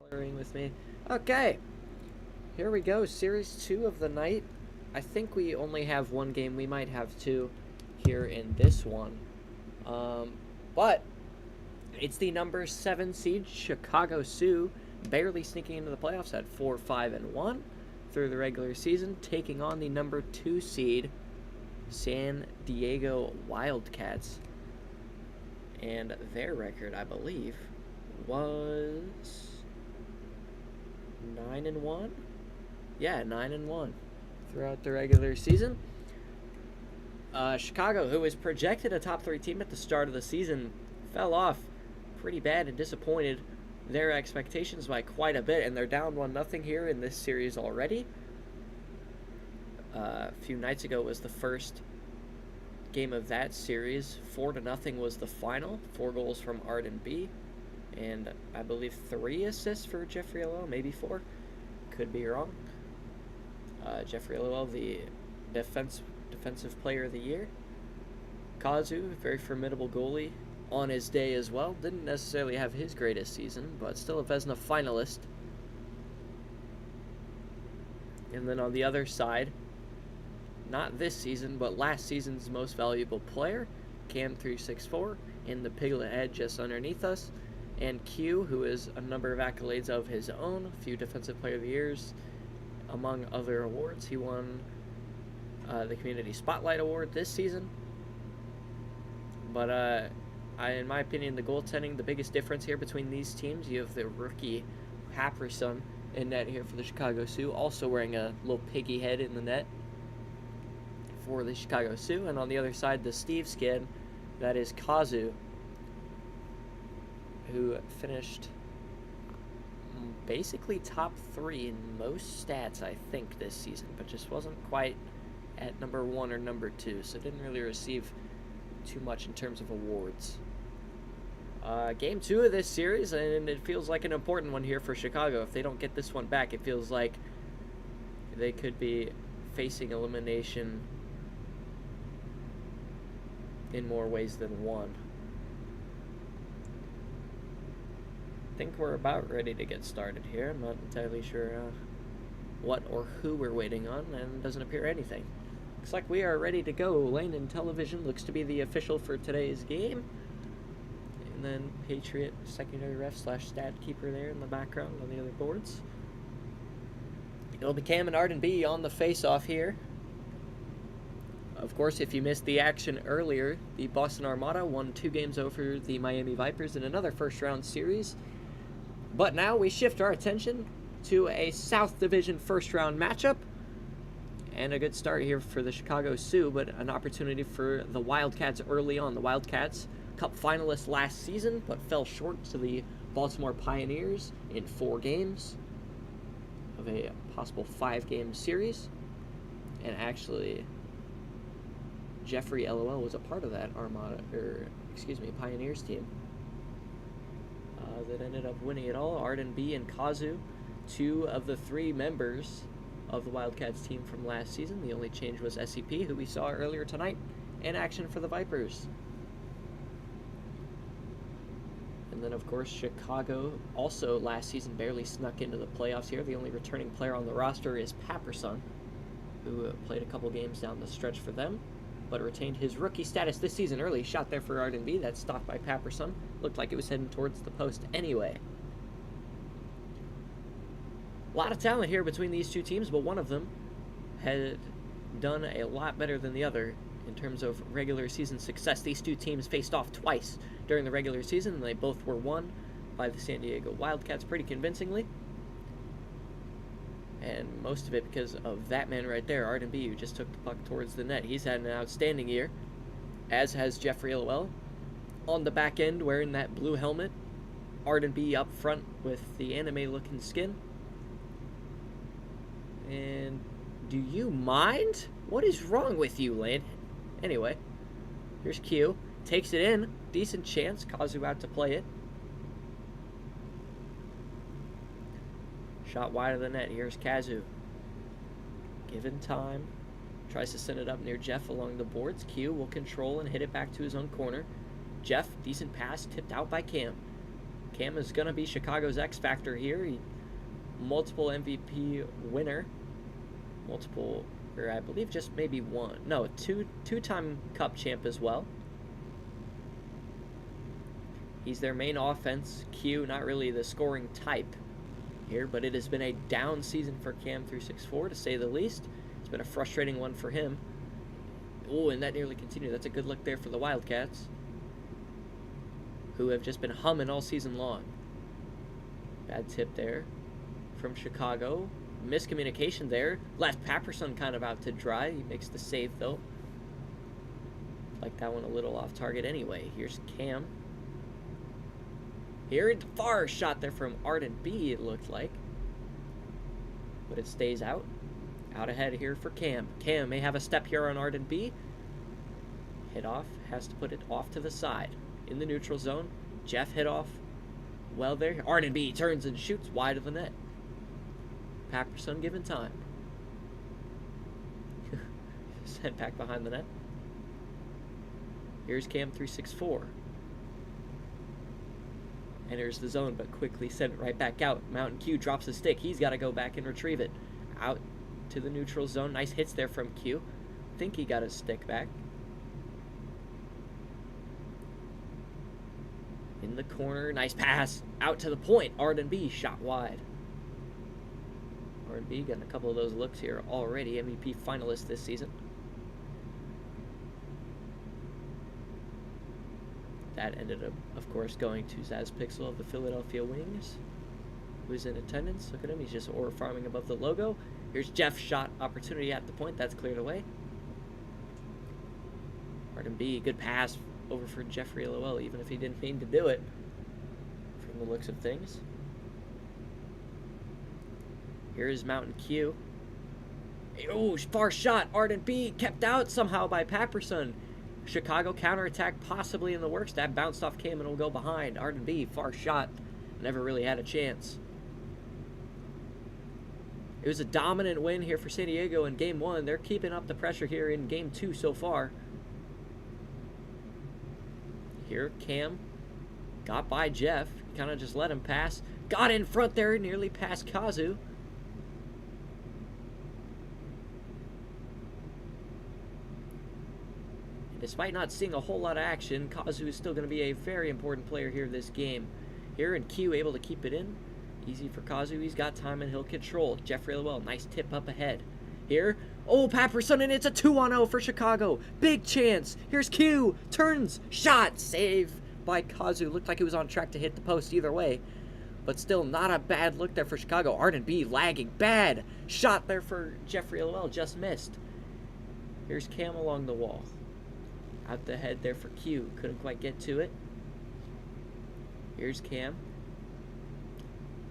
coloring with me. Okay, here we go. Series 2 of the night. I think we only have one game. We might have two here in this one. But it's the number 7 seed Chicago Sioux, barely sneaking into the playoffs at 4-5-1 through the regular season, taking on the number 2 seed San Diego Wildcats. And their record, I believe, was 9-1. Yeah, 9-1 throughout the regular season. Chicago, who was projected a top 3 team at the start of the season, fell off pretty bad and disappointed their expectations by quite a bit, and they're down 1-0 here in this series already. A few nights ago was the first game of that series. 4-0 was the final. 4 goals from Arden B, and I believe 3 assists for Jeffrey Lowell, maybe 4. Could be wrong. Jeffrey Lowell, the defensive player of the year. Kazu, very formidable goalie on his day as well. Didn't necessarily have his greatest season, but still a Vezina finalist. And then on the other side, not this season, but last season's most valuable player, Cam 364, in the Piglet Head just underneath us. And Q, who is a number of accolades of his own, a few Defensive Player of the Years, among other awards. He won the Community Spotlight Award this season. But in my opinion, the goaltending, the biggest difference here between these teams, you have the rookie Happerson in net here for the Chicago Sioux, also wearing a little piggy head in the net for the Chicago Sioux. And on the other side, the Steve skin, that is Kazu, who finished basically top 3 in most stats, I think, this season, but just wasn't quite at number 1 or number 2, so didn't really receive too much in terms of awards. Game 2 of this series, and it feels like an important one here for Chicago. If they don't get this one back, it feels like they could be facing elimination in more ways than one. I think we're about ready to get started here. I'm not entirely sure what or who we're waiting on, and doesn't appear anything. Looks like we are ready to go. Landon Television looks to be the official for today's game. And then Patriot secondary ref / stat keeper there in the background on the other boards. It'll be Cam and Arden B on the face-off here. Of course, if you missed the action earlier, the Boston Armada won 2 games over the Miami Vipers in another first-round series. But now we shift our attention to a South Division first-round matchup. And a good start here for the Chicago Sioux, but an opportunity for the Wildcats early on. The Wildcats, Cup finalists last season, but fell short to the Baltimore Pioneers in 4 games of a possible 5-game series. And actually, Jeffrey LOL was a part of that Pioneers team that ended up winning it all. Arden B and Kazu, 2 of the 3 members of the Wildcats team from last season. The only change was SCP, who we saw earlier tonight in action for the Vipers. And then, of course, Chicago also last season barely snuck into the playoffs here. The only returning player on the roster is Papperson, who played a couple games down the stretch for them, but retained his rookie status this season. Early shot there for Arden B. That's stopped by Papperson. Looked like it was heading towards the post anyway. A lot of talent here between these two teams, but one of them had done a lot better than the other in terms of regular season success. These two teams faced off twice during the regular season, and they both were won by the San Diego Wildcats pretty convincingly. And most of it because of that man right there, Arden B, who just took the puck towards the net. He's had an outstanding year, as has Jeffrey Lowell. On the back end, wearing that blue helmet. Arden B up front with the anime-looking skin. And do you mind? What is wrong with you, Landon? Anyway, here's Q. Takes it in. Decent chance. Kazu out to play it. Shot wide of the net. Here's Kazu. Given time. Tries to send it up near Jeff along the boards. Q will control and hit it back to his own corner. Jeff, decent pass, tipped out by Cam. Cam is going to be Chicago's X factor here. Multiple MVP winner. Multiple, or I believe just maybe one. No, two-time Cup champ as well. He's their main offense. Q, not really the scoring type here, but it has been a down season for Cam 364 to say the least. It's been a frustrating one for him. Oh, and that nearly continued. That's a good look there for the Wildcats, who have just been humming all season long. Bad tip there from Chicago. Miscommunication there. Left Papperson kind of out to dry. He makes the save, though. Like that one a little off target anyway. Here's Cam. Here, a far shot there from Arden B, it looked like. But it stays out. Out ahead here for Cam. Cam may have a step here on Arden B. Hit off. Has to put it off to the side. In the neutral zone. Jeff hit off. Well there. Arden B turns and shoots wide of the net. Papperson given time. Sent back behind the net. Here's Cam 364. Enters the zone, but quickly sent it right back out. Mountain Q drops the stick. He's got to go back and retrieve it. Out to the neutral zone. Nice hits there from Q. Think he got his stick back. In the corner. Nice pass. Out to the point. Arden B shot wide. Arden B getting a couple of those looks here already. MVP finalist this season. That ended up, of course, going to Zaz Pixel of the Philadelphia Wings, who's in attendance. Look at him. He's just ore farming above the logo. Here's Jeff's shot opportunity at the point. That's cleared away. Arden B, good pass over for Jeffrey LOL, even if he didn't mean to do it, from the looks of things. Here is Mountain Q. Oh, far shot. Arden B kept out somehow by Papperson. Chicago counterattack possibly in the works. That bounced off Cam and will go behind. Arden B, far shot. Never really had a chance. It was a dominant win here for San Diego in Game 1. They're keeping up the pressure here in Game 2 so far. Here, Cam got by Jeff. Kind of just let him pass. Got in front there, nearly past Kazu. Despite not seeing a whole lot of action, Kazu is still going to be a very important player here this game. Here, and Q able to keep it in. Easy for Kazu. He's got time and he'll control. Jeffrey Lowell, nice tip up ahead. Here, oh, Papperson, and it's a 2-on-0 for Chicago. Big chance. Here's Q. Turns. Shot. Save by Kazu. Looked like he was on track to hit the post either way. But still not a bad look there for Chicago. Arden B lagging. Bad shot there for Jeffrey Lowell. Just missed. Here's Cam along the wall. Out the head there for Q. Couldn't quite get to it. Here's Cam.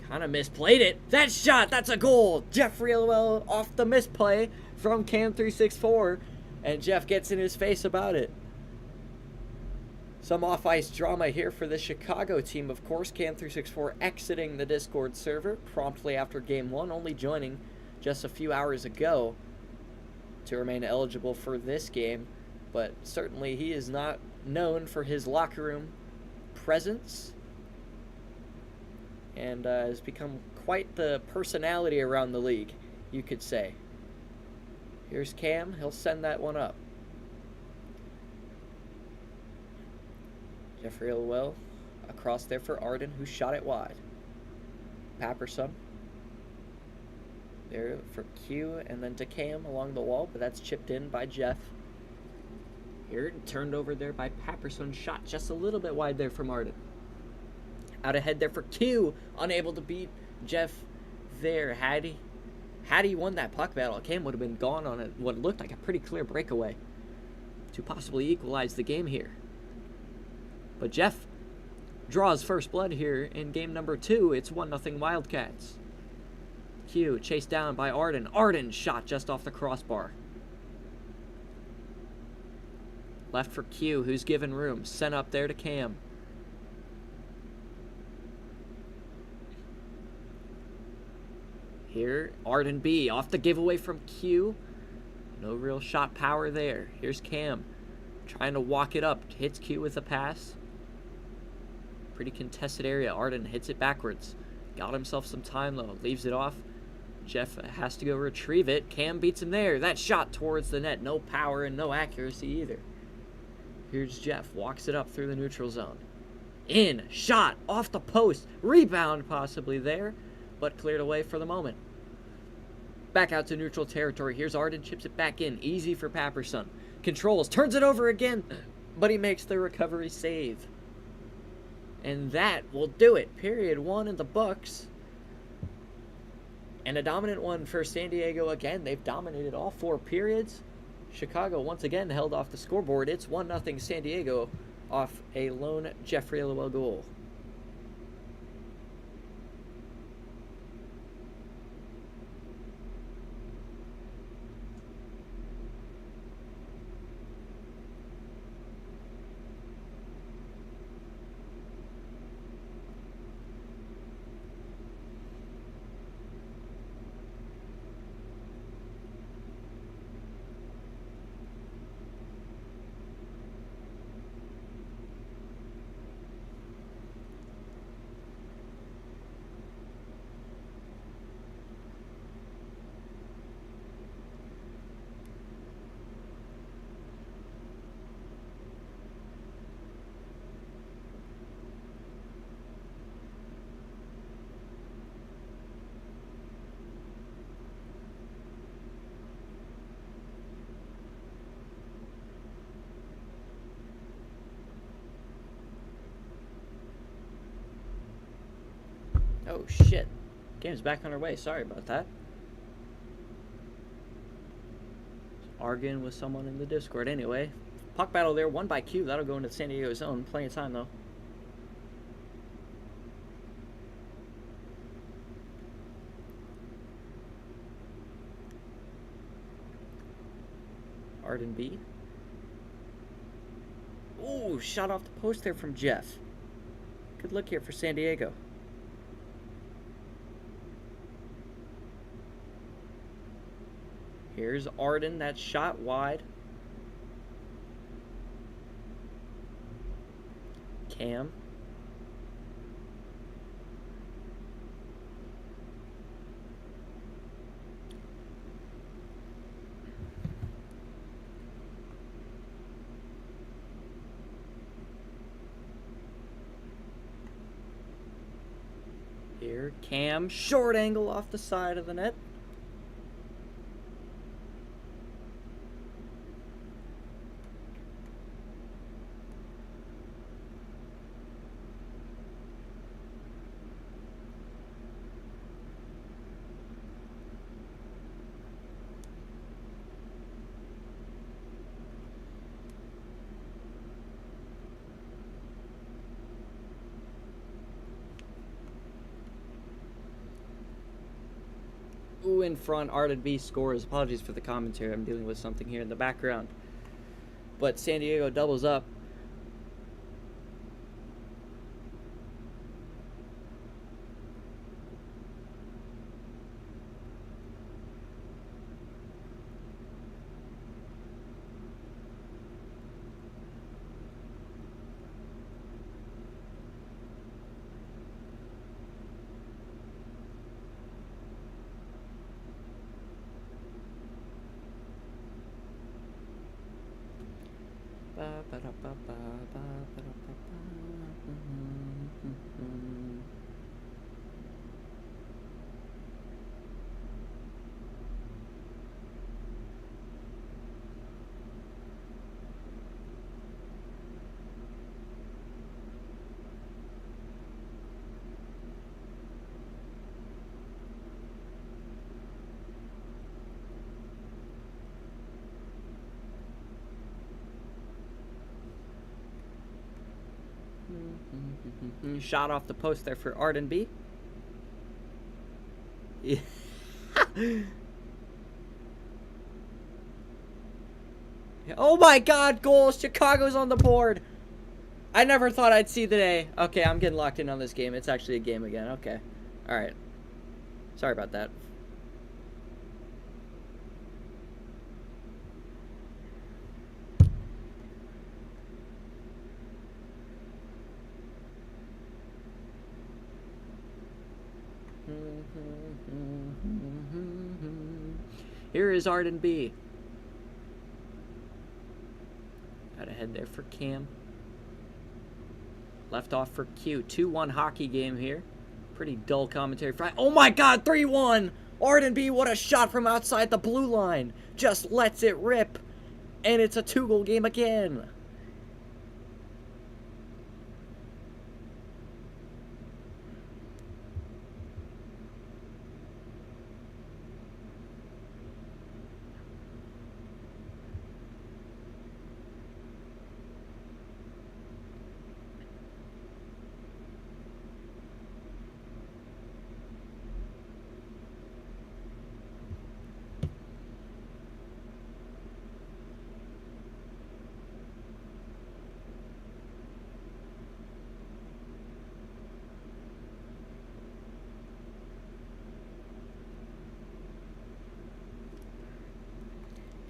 Kind of misplayed it. That shot, that's a goal. Jeffrey Lowell off the misplay from Cam 364. And Jeff gets in his face about it. Some off-ice drama here for the Chicago team, of course. Cam 364 exiting the Discord server promptly after Game 1, only joining just a few hours ago to remain eligible for this game. But certainly he is not known for his locker room presence and has become quite the personality around the league, you could say. Here's Cam. He'll send that one up. Jeffrey Lowell across there for Arden, who shot it wide. Papperson there for Q, and then to Cam along the wall, but that's chipped in by Jeff. Here, turned over there by Papperson. Shot just a little bit wide there from Arden. Out ahead there for Q. Unable to beat Jeff there. Had he won that puck battle, Cam would have been gone on what looked like a pretty clear breakaway to possibly equalize the game here. But Jeff draws first blood here in game number 2. It's 1-0 Wildcats. Q chased down by Arden. Arden shot just off the crossbar. Left for Q, who's given room. Sent up there to Cam. Here, Arden B off the giveaway from Q. No real shot power there. Here's Cam trying to walk it up. Hits Q with a pass. Pretty contested area. Arden hits it backwards. Got himself some time, though. Leaves it off. Jeff has to go retrieve it. Cam beats him there. That shot towards the net. No power and no accuracy either. Here's Jeff. Walks it up through the neutral zone. In. Shot. Off the post. Rebound possibly there, but cleared away for the moment. Back out to neutral territory. Here's Arden. Chips it back in. Easy for Papperson. Controls. Turns it over again, but he makes the recovery save. And that will do it. Period 1 in the books. And a dominant one for San Diego again. They've dominated all 4 periods. Chicago once again held off the scoreboard. It's 1-0 San Diego off a lone Jeffrey Lowell goal. Oh, shit. Game's back on our way. Sorry about that. Arguing with someone in the Discord anyway. Puck battle there. Won by Q. That'll go into San Diego zone. Plenty of time, though. Arden B. Ooh, shot off the post there from Jeff. Good look here for San Diego. Here's Arden, that shot wide. Cam. Here, Cam, short angle off the side of the net. Ooh, in front, Arden B scores. Apologies for the commentary. I'm dealing with something here in the background. But San Diego doubles up. Shot off the post there for Arden B. Yeah. Oh my god, goals! Chicago's on the board! I never thought I'd see the day. Okay, I'm getting locked in on this game. It's actually a game again. Okay. Alright. Sorry about that. Here is Arden B. Out ahead there for Cam. Left off for Q. 2-1 hockey game here. Pretty dull commentary. Oh my god, 3-1! Arden B, what a shot from outside the blue line. Just lets it rip. And it's a 2-goal game again.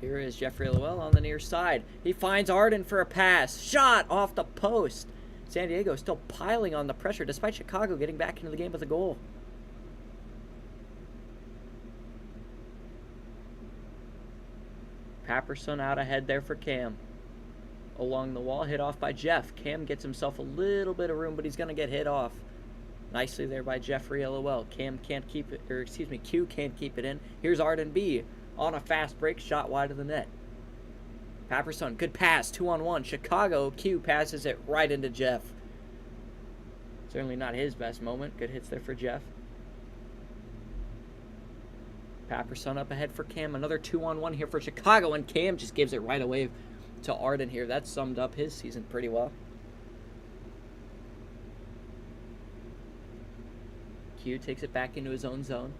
Here is Jeffrey Lowell on the near side. He finds Arden for a pass. Shot off the post. San Diego still piling on the pressure despite Chicago getting back into the game with a goal. Papperson out ahead there for Cam. Along the wall, hit off by Jeff. Cam gets himself a little bit of room, but he's going to get hit off. Nicely there by Jeffrey LOL. Q can't keep it in. Here's Arden B. On a fast break, shot wide of the net. Papperson, good pass, 2-on-1. Chicago, Q passes it right into Jeff. Certainly not his best moment. Good hits there for Jeff. Papperson up ahead for Cam. Another 2-on-1 here for Chicago, and Cam just gives it right away to Arden here. That summed up his season pretty well. Q takes it back into his own zone.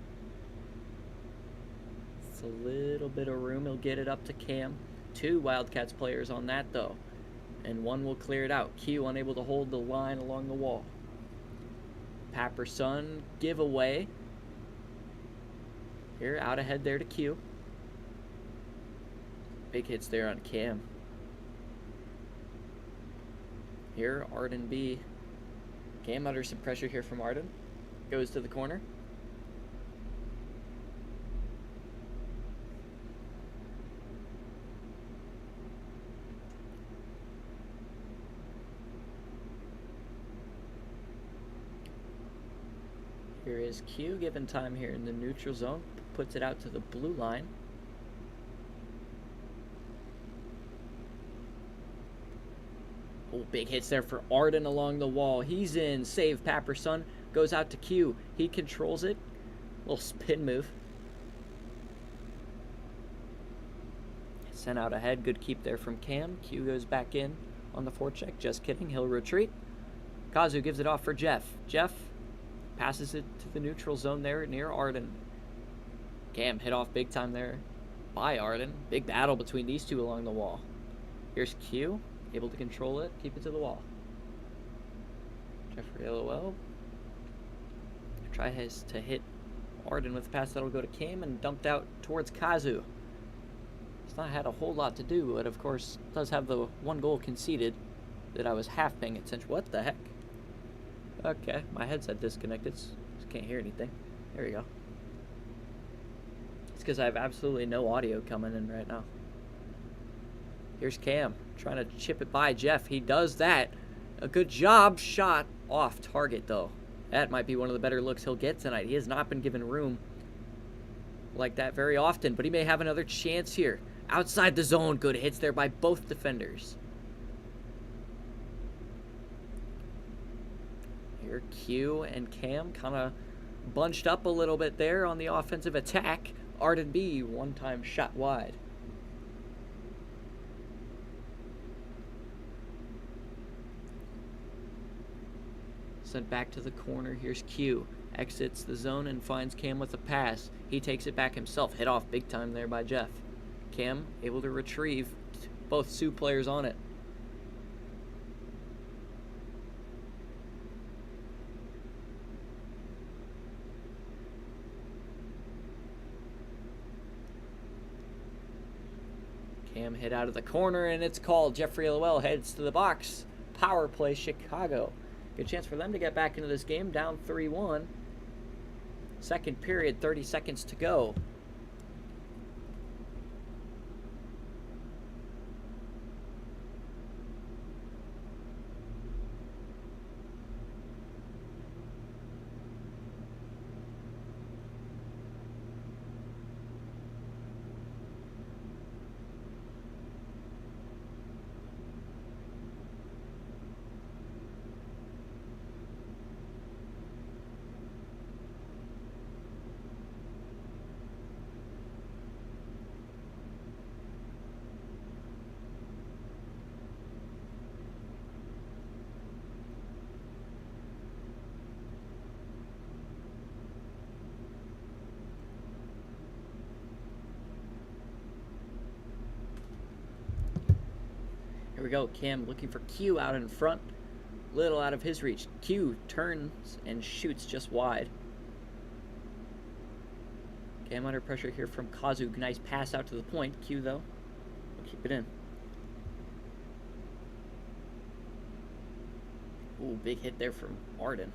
A little bit of room. He'll get it up to Cam. 2 Wildcats players on that though, and one will clear it out. Q unable to hold the line along the wall. Papperson giveaway. Here out ahead there to Q. Big hits there on Cam. Here Arden B. Cam under some pressure here from Arden. Goes to the corner. Here is Q, given time here in the neutral zone. Puts it out to the blue line. Oh, big hits there for Arden along the wall. He's in. Save Papperson. Goes out to Q. He controls it. Little spin move. Sent out ahead. Good keep there from Cam. Q goes back in on the forecheck. Just kidding. He'll retreat. Kazu gives it off for Jeff. Jeff passes it to the neutral zone there near Arden. Cam hit off big time there by Arden. Big battle between these two along the wall. Here's Q, able to control it, keep it to the wall. Jeffrey LOL tries to hit Arden with a pass that'll go to Cam and dumped out towards Kazu. He's not had a whole lot to do, but of course does have the 1 goal conceded that I was half paying attention. What the heck? Okay, my headset disconnected. Just can't hear anything. There we go. It's because I have absolutely no audio coming in right now. Here's Cam trying to chip it by Jeff. He does that. A good job. Shot off target, though. That might be one of the better looks he'll get tonight. He has not been given room like that very often, but he may have another chance here. Outside the zone. Good hits there by both defenders. Here, Q and Cam kind of bunched up a little bit there on the offensive attack. Arden B, 1-time shot wide. Sent back to the corner. Here's Q. Exits the zone and finds Cam with a pass. He takes it back himself. Hit off big time there by Jeff. Cam able to retrieve. Both Sioux players on it. Cam hit out of the corner, and it's called. Jeffrey Lowell heads to the box. Power play, Chicago. Good chance for them to get back into this game, down 3-1. Second period, 30 seconds to go. Here we go. Cam looking for Q out in front. Little out of his reach. Q turns and shoots just wide. Cam under pressure here from Kazu. Nice pass out to the point. Q, though, will keep it in. Ooh, big hit there from Arden.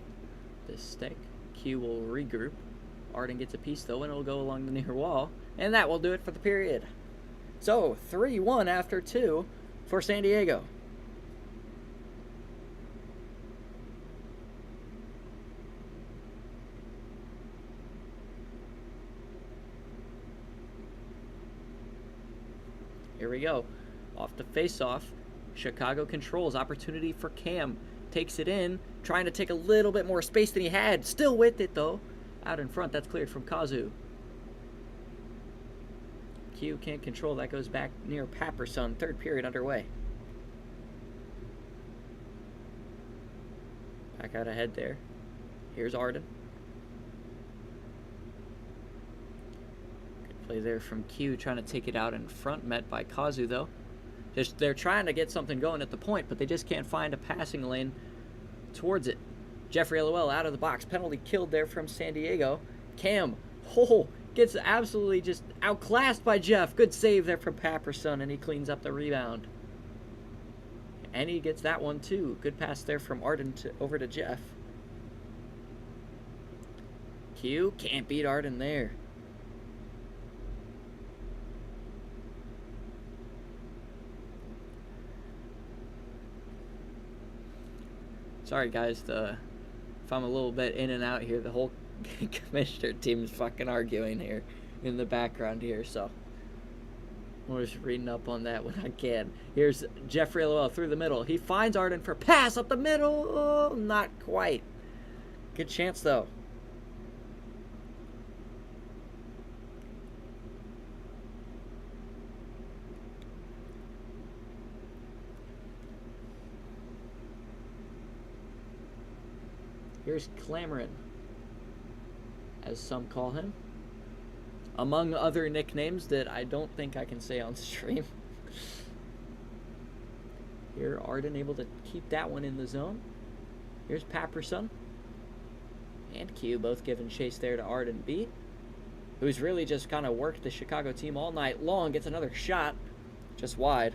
This stick. Q will regroup. Arden gets a piece, though, and it'll go along the near wall. And that will do it for the period. So, 3-1 after 2 for San Diego. Here we go. Off the face-off. Chicago controls. Opportunity for Cam. Takes it in. Trying to take a little bit more space than he had. Still with it, though. Out in front. That's cleared from Kazu. Q can't control. That goes back near Papperson. Third period underway. Back out ahead there. Here's Arden. Good play there from Q, trying to take it out in front. Met by Kazu, though. They're trying to get something going at the point, but they just can't find a passing lane towards it. Jeffrey LOL out of the box. Penalty killed there from San Diego. Cam, gets absolutely just outclassed by Jeff. Good save there from Papperson, and he cleans up the rebound. And he gets that one, too. Good pass there from Arden over to Jeff. Q can't beat Arden there. Sorry, guys, if I'm a little bit in and out here. The whole commissioner team's fucking arguing here in the background here, so I'm just reading up on that when I can. Here's Jeffrey LOL through the middle. He finds Arden for pass up the middle. Oh, not quite. Good chance, though. Here's Clamorin, as some call him, among other nicknames that I don't think I can say on stream. Here, Arden able to keep that one in the zone. Here's Papperson and Q, both giving chase there to Arden B, who's really just kind of worked the Chicago team all night long. Gets another shot, just wide.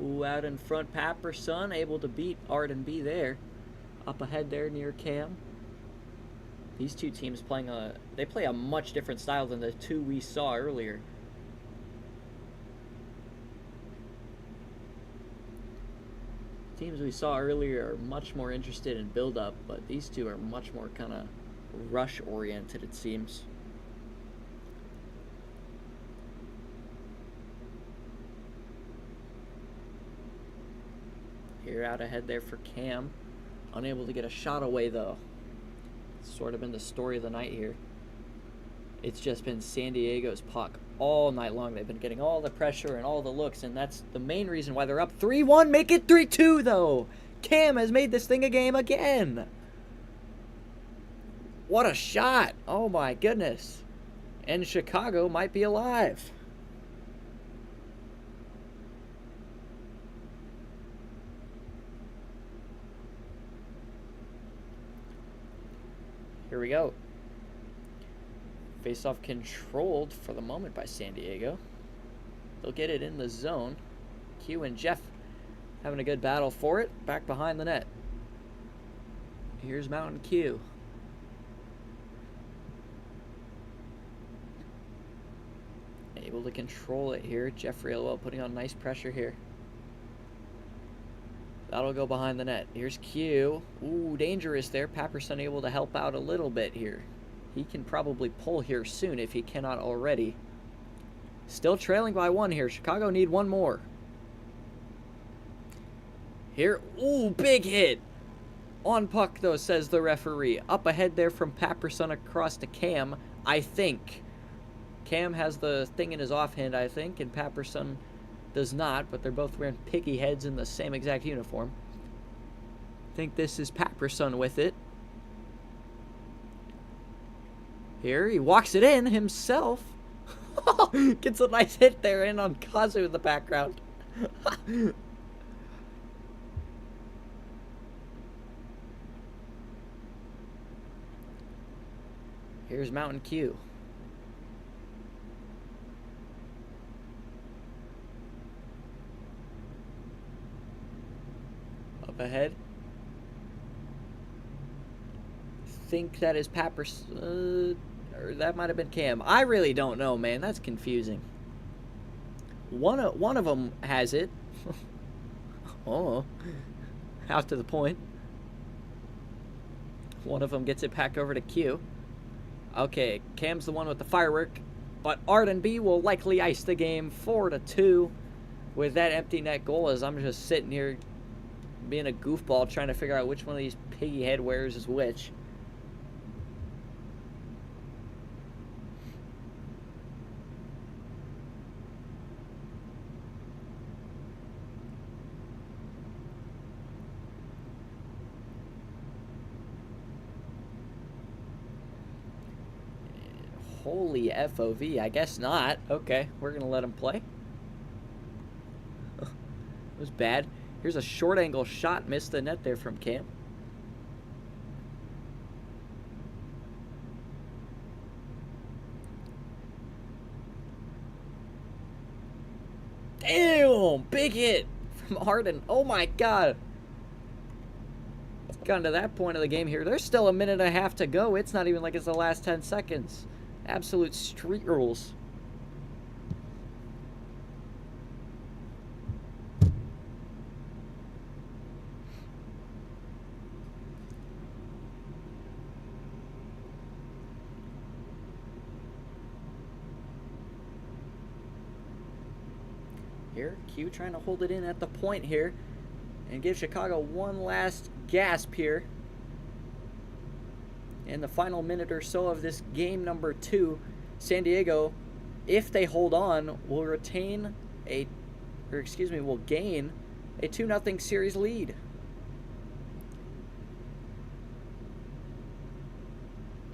Ooh, out in front, Papperson able to beat Arden B there. Up ahead there near Cam. These two teams they play a much different style than the two we saw earlier. Teams we saw earlier are much more interested in build-up, but these two are much more kind of rush-oriented, it seems. Here out ahead there for Cam. Unable to get a shot away, though. It's sort of been the story of the night here. It's just been San Diego's puck all night long. They've been getting all the pressure and all the looks, and that's the main reason why they're up 3-1. Make it 3-2, though. Cam has made this thing a game again. What a shot. Oh, my goodness. And Chicago might be alive. Here we go. Face-off controlled for the moment by San Diego. They'll get it in the zone. Q and Jeff having a good battle for it. Back behind the net. Here's Mountain Q. Able to control it here. Jeffrey Elwell putting on nice pressure here. That'll go behind the net. Here's Q. Ooh, dangerous there. Papperson able to help out a little bit here. He can probably pull here soon if he cannot already. Still trailing by 1 here. Chicago need 1 more. Here. Ooh, big hit. On puck, though, says the referee. Up ahead there from Papperson across to Cam, I think. Cam has the thing in his offhand, I think, and Papperson does not, but they're both wearing piggy heads in the same exact uniform. I think this is Papperson with it. Here, he walks it in himself. Gets a nice hit there in on Kazu in the background. Here's Mountain Q. Up ahead. Think that is Papperson. Or that might have been Cam. I really don't know, man. That's confusing. One of them has it. Oh. Out to the point. One of them gets it back over to Q. Okay, Cam's the one with the firework. But Arden B will likely ice the game 4-2 with that empty net goal, as I'm just sitting here being a goofball trying to figure out which one of these piggy head wearers is which. Holy FOV, I guess not. Okay, we're going to let him play. It was bad. Here's a short angle shot. Missed the net there from Cam. Damn! Big hit from Arden. Oh my god. It's gotten to that point of the game here. There's still a minute and a half to go. It's not even like it's the last 10 seconds. Absolute street rules. Here, Q trying to hold it in at the point here and give Chicago one last gasp here. In the final minute or so of this game number 2, San Diego, if they hold on, will gain a 2-0 series lead.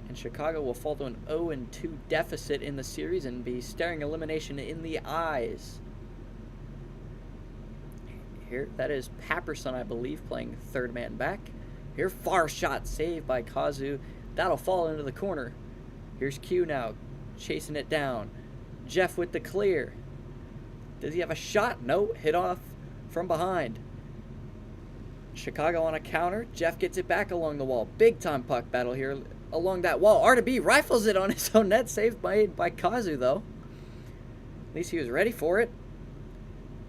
And Chicago will fall to an 0-2 deficit in the series and be staring elimination in the eyes. Here, that is Papperson, I believe, playing third man back. Here, far shot saved by Kazu. That'll fall into the corner. Here's Q now, chasing it down. Jeff with the clear. Does he have a shot? No, hit off from behind. Chicago on a counter. Jeff gets it back along the wall. Big time puck battle here along that wall. R2B rifles it on his own net. Saved by Kazu, though. At least he was ready for it.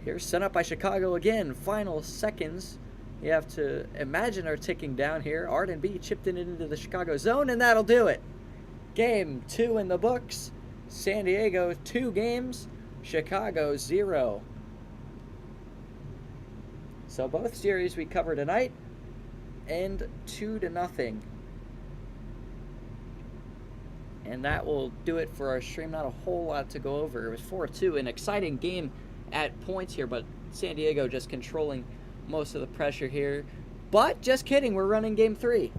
Here's sent up by Chicago again. Final seconds. You have to imagine are ticking down here. Arden B chipped it into the Chicago zone, and that'll do it. Game 2 in the books. San Diego 2 games. Chicago 0. So both series we cover tonight end 2-0. And that will do it for our stream. Not a whole lot to go over. It was 4-2. An exciting game at points here, but San Diego just controlling most of the pressure here. But just kidding, we're running game 3.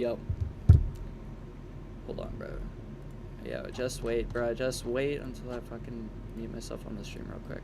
Yo. Hold on, bro. Yeah, just wait, bro. Just wait until I fucking mute myself on the stream real quick.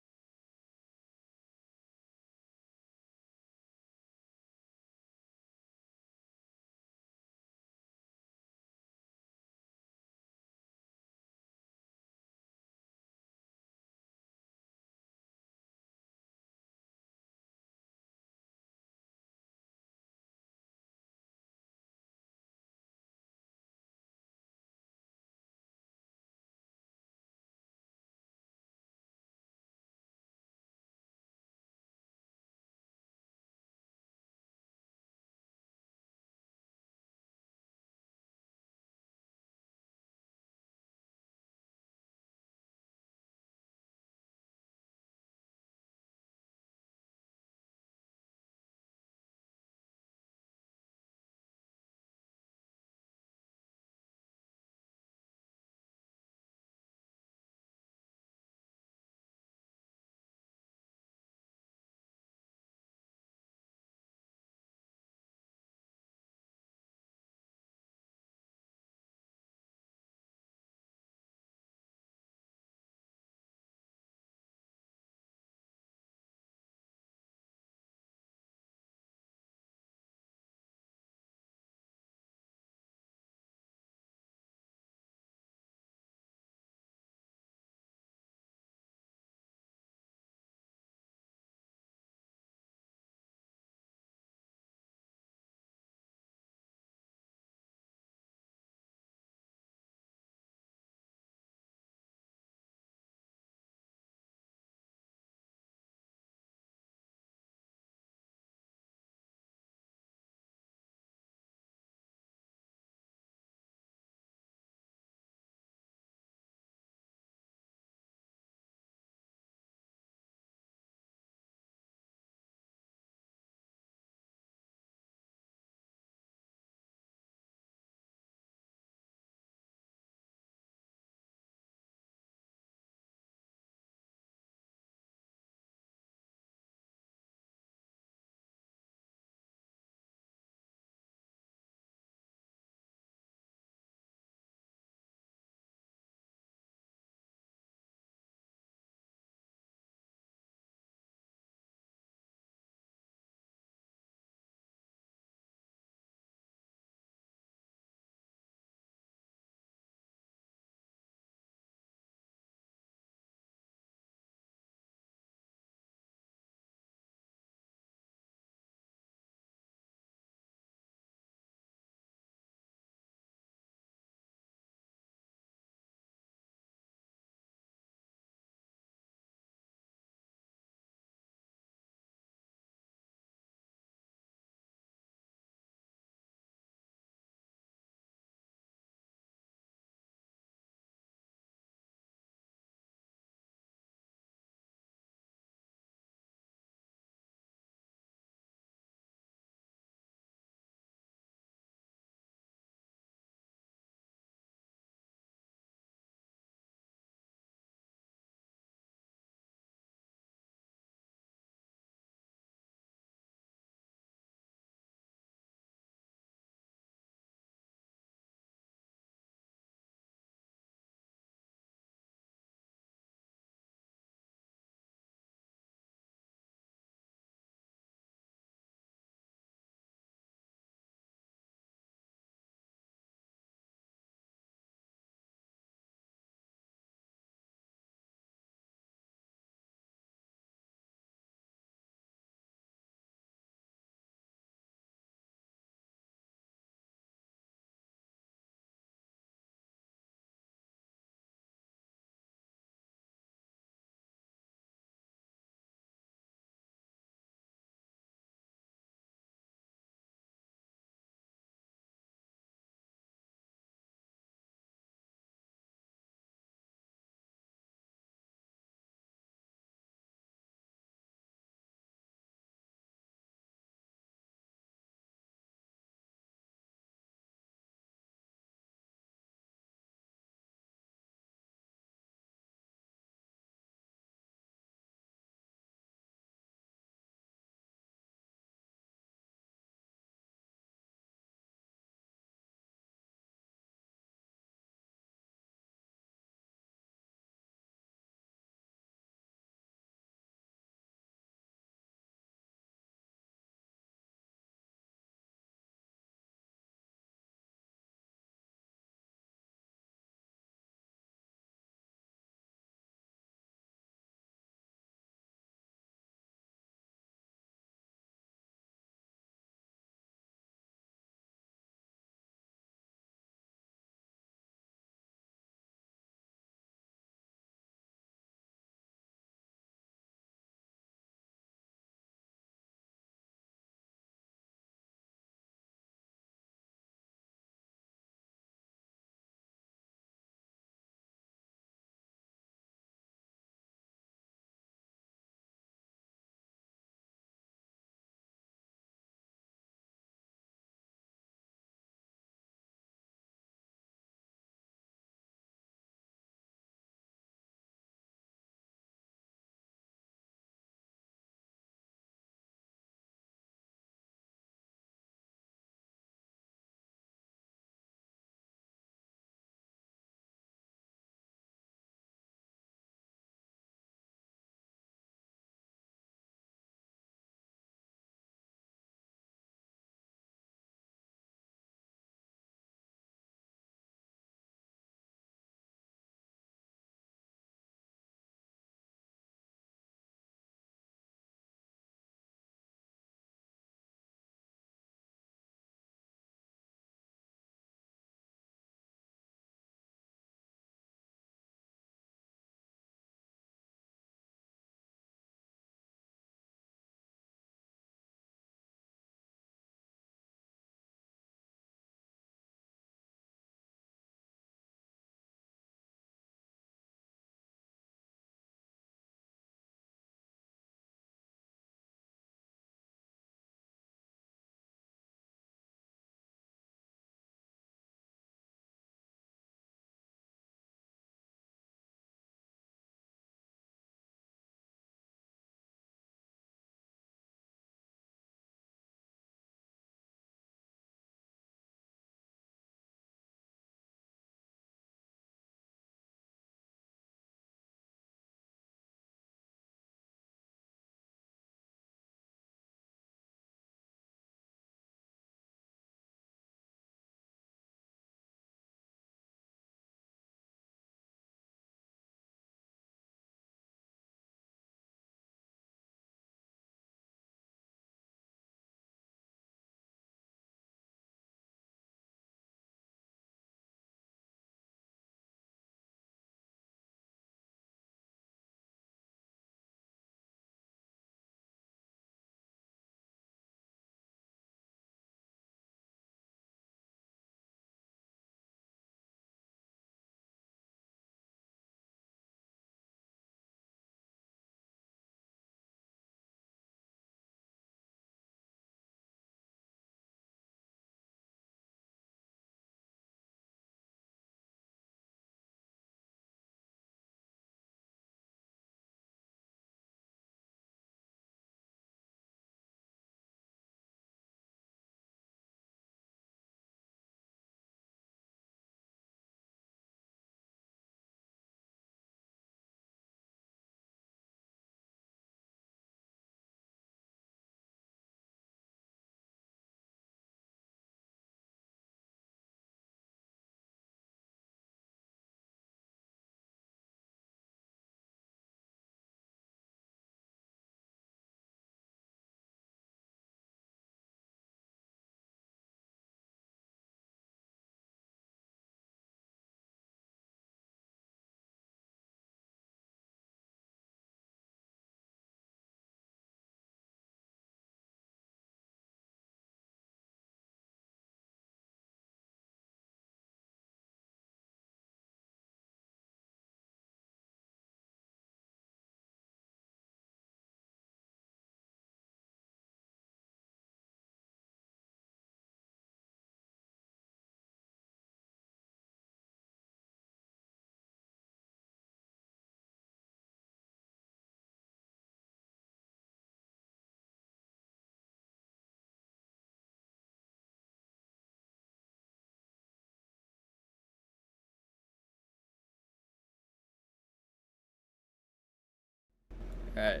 Right.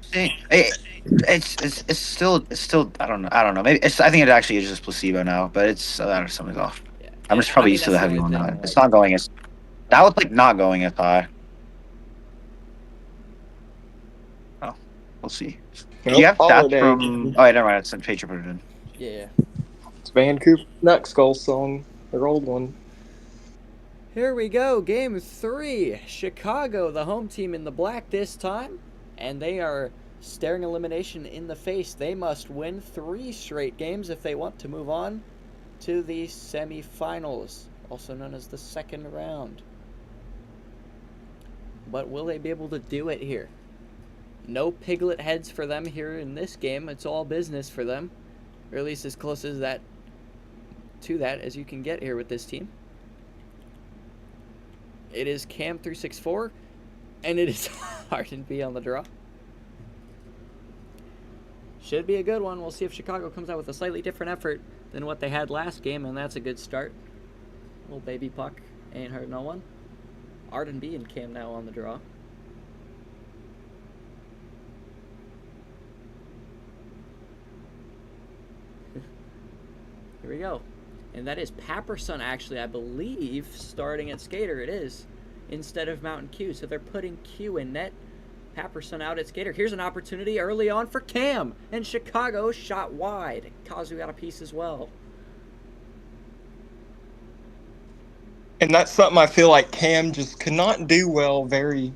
See, it's still I don't know maybe I think it actually is just placebo now, but it's something's off. Yeah. I'm And just I probably mean used to that's the the heavy only one now. thing. It's Like, not going as that was like not going as high. Oh, we'll see. Do you Well, have stats holiday from? again. Oh, yeah, never mind. It's in Patriot put it in. yeah. It's Vancouver Nutskull song, their old one. Here we go, game 3. Chicago, the home team in the black this time, and they are staring elimination in the face. They must win 3 straight games if they want to move on to the semifinals, also known as the second round. But will they be able to do it here? No piglet heads for them here in this game. It's all business for them, or at least as close as that to that as you can get here with this team. It is Cam 364, and it is Harden B on the draw. Should be a good one. We'll see if Chicago comes out with a slightly different effort than what they had last game, and that's a good start. Little baby puck ain't hurt no one. Arden B and Cam now on the draw. Here we go. And that is Papperson, actually, I believe, starting at skater. It is, instead of Mountain Q. So they're putting Q in net. Papperson out at skater. Here's an opportunity early on for Cam. And Chicago shot wide. Kazu got a piece as well. And that's something I feel like Cam just could not do well very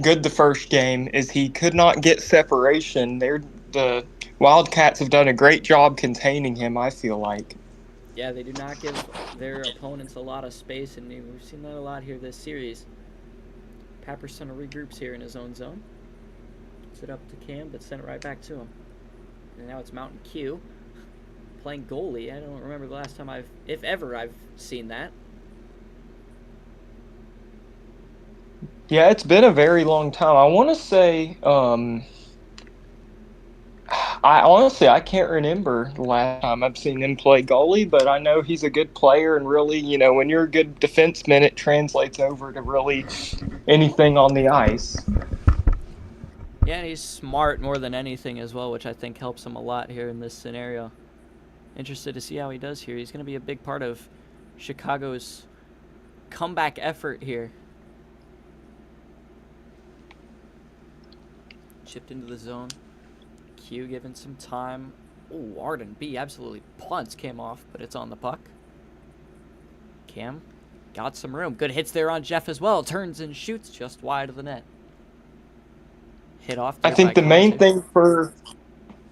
good the first game, is he could not get separation. The Wildcats have done a great job containing him, I feel like. Yeah, they do not give their opponents a lot of space, and we've seen that a lot here this series. Papperson regroups here in his own zone. Gets it up to Cam, but sent it right back to him. And now it's Mountain Q playing goalie. I don't remember the last time if ever, I've seen that. Yeah, it's been a very long time. I want to say, I can't remember the last time I've seen him play goalie, but I know he's a good player, and really, when you're a good defenseman, it translates over to really anything on the ice. Yeah, and he's smart more than anything as well, which I think helps him a lot here in this scenario. Interested to see how he does here. He's going to be a big part of Chicago's comeback effort here. Chipped into the zone. Q given some time. Oh, Arden B absolutely punts. Came off, but it's on the puck. Cam got some room. Good hits there on Jeff as well. Turns and shoots just wide of the net. Hit off. I think the main thing for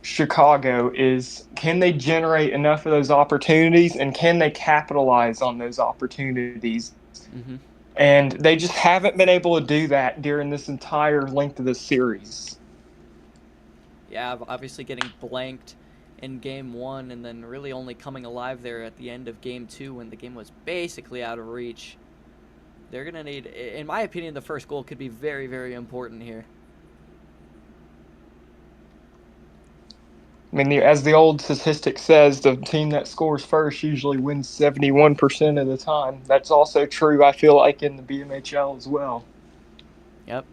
Chicago is, can they generate enough of those opportunities, and can they capitalize on those opportunities? Mm-hmm. And they just haven't been able to do that during this entire length of the series. Yeah, obviously getting blanked in game 1 and then really only coming alive there at the end of game 2 when the game was basically out of reach. They're going to need, in my opinion, the first goal could be very, very important here. I mean, as the old statistic says, the team that scores first usually wins 71% of the time. That's also true, I feel like, in the BMHL as well. Yep.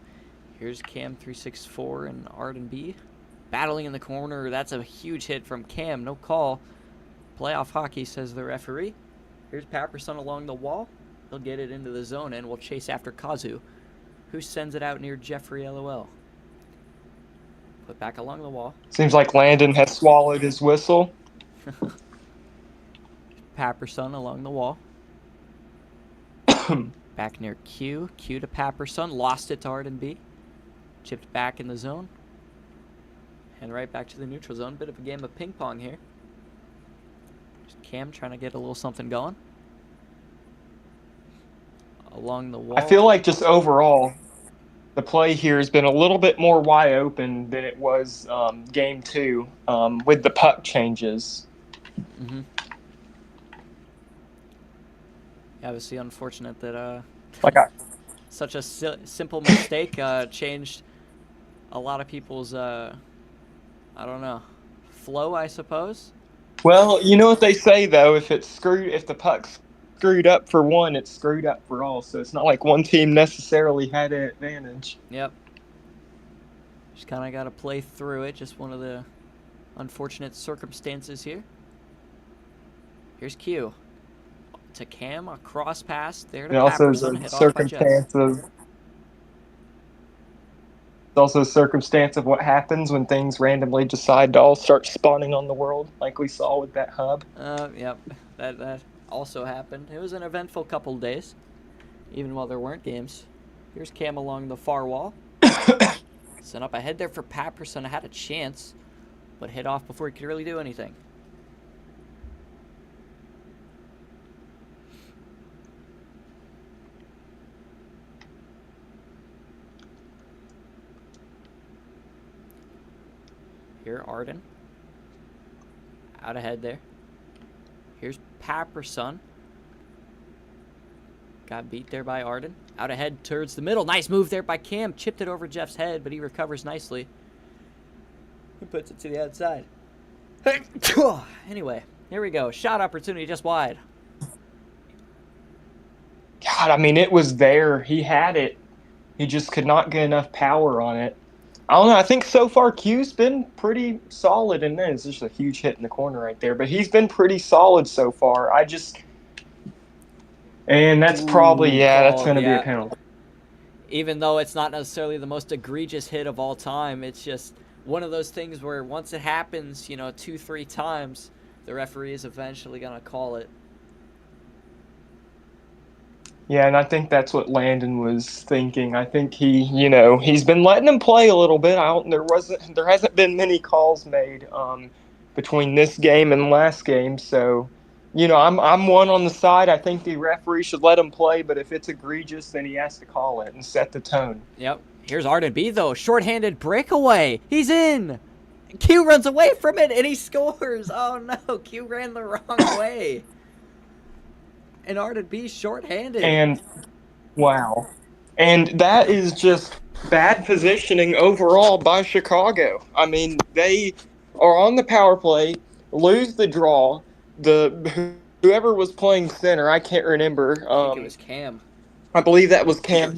Here's Cam 364 and Arden B. Battling in the corner. That's a huge hit from Cam. No call. Playoff hockey, says the referee. Here's Papperson along the wall. He'll get it into the zone and will chase after Kazu, who sends it out near Jeffrey LOL. Put back along the wall. Seems like Landon has swallowed his whistle. Papperson along the wall. Back near Q. Q to Papperson. Lost it to Arden B. Chipped back in the zone. And right back to the neutral zone. Bit of a game of ping pong here. Just Cam trying to get a little something going. Along the wall. I feel like just overall, the play here has been a little bit more wide open than it was game 2 with the puck changes. Mm-hmm. Yeah, obviously unfortunate that such a simple mistake changed a lot of people's I don't know, flow, I suppose. Well, you know what they say though, if the puck's screwed up for one, it's screwed up for all. So it's not like one team necessarily had an advantage. Yep. Just kind of got to play through it. Just one of the unfortunate circumstances here. Here's Q. To Cam, a cross pass there to And also Papperson, the hit off by Jeff. Circumstance of what happens when things randomly decide to all start spawning on the world, like we saw with that hub. Yep, that also happened. It was an eventful couple days, even while there weren't games. Here's Cam along the far wall. Sent up ahead there for Papperson. Had a chance, but hit off before he could really do anything. Here, Arden. Out ahead there. Here's Papperson. Got beat there by Arden. Out ahead towards the middle. Nice move there by Cam. Chipped it over Jeff's head, but he recovers nicely. He puts it to the outside. Anyway, here we go. Shot opportunity just wide. God, I mean, it was there. He had it. He just could not get enough power on it. I don't know. I think so far Q's been pretty solid in this. It's just a huge hit in the corner right there. But he's been pretty solid so far. And that's probably, that's going to be a penalty. Even though it's not necessarily the most egregious hit of all time, it's just one of those things where once it happens, 2-3 times, the referee is eventually going to call it. Yeah, and I think that's what Landon was thinking. I think he's been letting him play a little bit. There hasn't been many calls made between this game and last game. So, I'm one on the side. I think the referee should let him play, but if it's egregious, then he has to call it and set the tone. Yep. Here's Arden B though, shorthanded breakaway. He's in. Q runs away from it and he scores. Oh no, Q ran the wrong way. And Arden B shorthanded. And wow. And that is just bad positioning overall by Chicago. I mean, they are on the power play, lose the draw. Whoever was playing center, I can't remember. I think it was Cam. I believe that was Cam.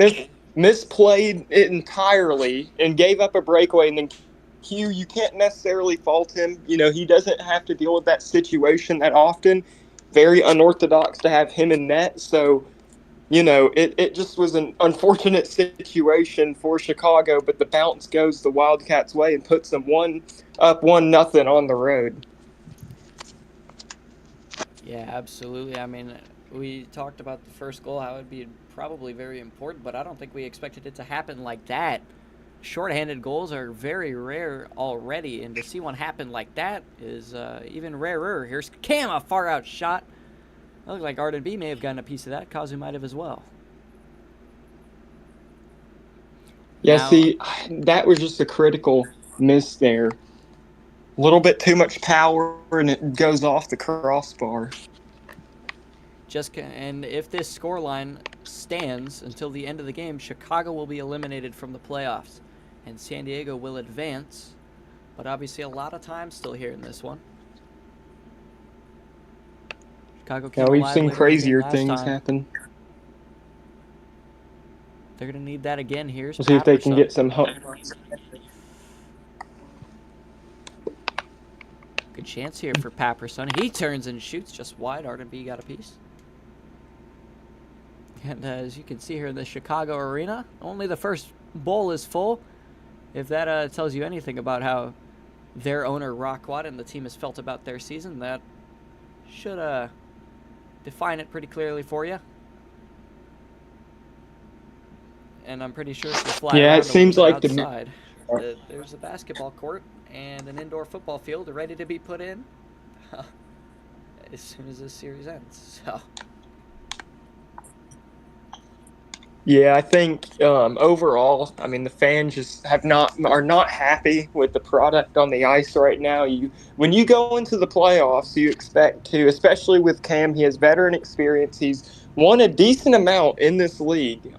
Misplayed it entirely and gave up a breakaway. And then Q, you can't necessarily fault him. He doesn't have to deal with that situation that often. Very unorthodox to have him in net. So, it just was an unfortunate situation for Chicago, but the bounce goes the Wildcats' way and puts them 1-0 on the road. Yeah, absolutely. I mean, we talked about the first goal, how it'd be probably very important, but I don't think we expected it to happen like that. Shorthanded goals are very rare already, and to see one happen like that is even rarer. Here's Cam, a far-out shot. It looked like Arden B may have gotten a piece of that. Kazu might have as well. Yeah, see, that was just a critical miss there. A little bit too much power, and it goes off the crossbar. And if this scoreline stands until the end of the game, Chicago will be eliminated from the playoffs, and San Diego will advance. But obviously, a lot of time still here in this one. Chicago. Yeah, we've seen crazier things happen. They're gonna need that again here. We'll see if they can get some help. Good chance here for Papperson. He turns and shoots just wide. Arden B got a piece. And as you can see here in the Chicago arena, only the first bowl is full. If that tells you anything about how their owner, Rockwad, and the team has felt about their season, that should define it pretty clearly for you. And I'm pretty sure it's the fly. Yeah, it seems like outside. There's a basketball court and an indoor football field ready to be put in as soon as this series ends. So. Yeah, I think overall, I mean, the fans just are not happy with the product on the ice right now. When you go into the playoffs, you expect to, especially with Cam, he has veteran experience. He's won a decent amount in this league.